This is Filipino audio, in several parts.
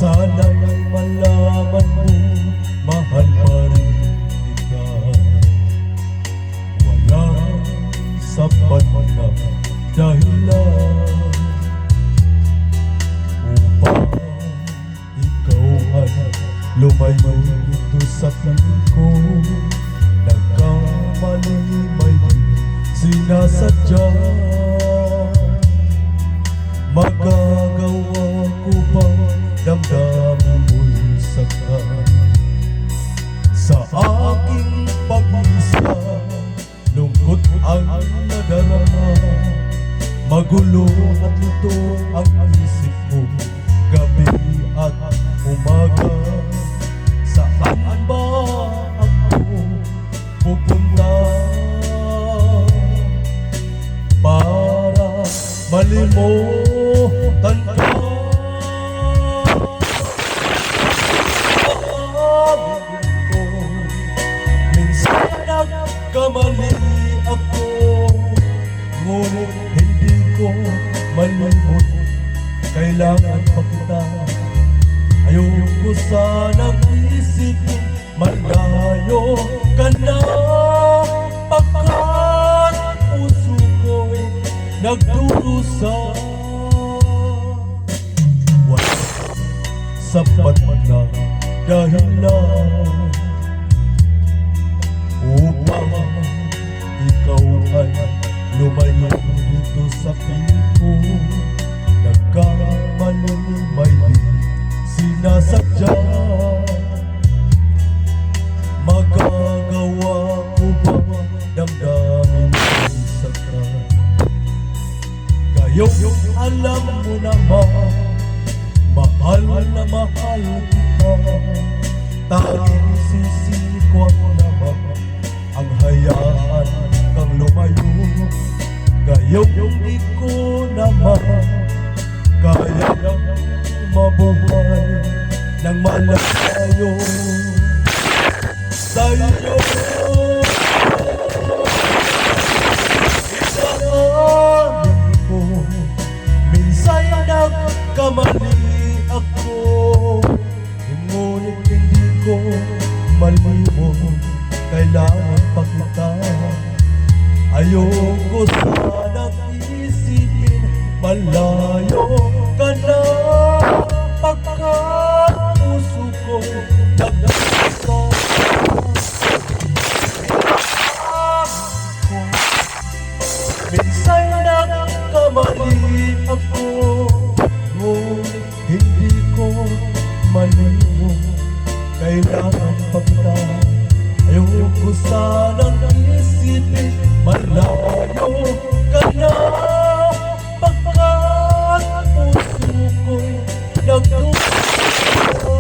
Sana'y malaman mo, mahal pa rin kita. Walang sapat na dahilan upang ikaw ay lumayo dito sa piling ko. Nagkamali may sinasadya. Magagawa ko bang damdamin mo'y saktan sa aking pag-isa? Lungkot ang nadarama, magulo at lito ang isip ko gabi at umaga. Saan ba ako pupunta para malimutan ka? Minsan nagkamali ako, ngunit hindi ko malimot. Kailangan pa kita. Ayoko sanang isipin malayo ka na, pagkat puso ko'y nagdurusa. Walang sapat na dahilan upang ikaw ay lumayo dito sa piling ko. Nagkamali may sinasadya. Magagawa ko ba damdamin ang saktan? Ngayong alam mo naman, mahal na mahal kita. Tanging sisikwang naman ang hayaan kang lumayo. Ngayong di ko naman kaya mabuhay nang malayo sa'yo. Isahanin ko, minsan nagkamali ako, ngunit hindi ko malimot. Kailangan pa kita. Ayoko sanang isipin malayo ka na, pagkat puso ko nagdurusa. Minsan nagkamali ako, ngunit hindi ko malimot. Kailangan pa kita. Ayoko sanang isipin malayo ka na, pagkat puso ko'y nagdurusa.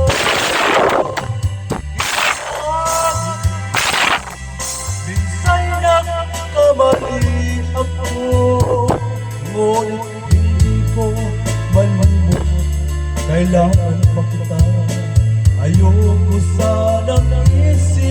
Minsan nagkamali ako, ngunit hindi ko malimot. Kailangan pa kita. Ayoko sanang isipin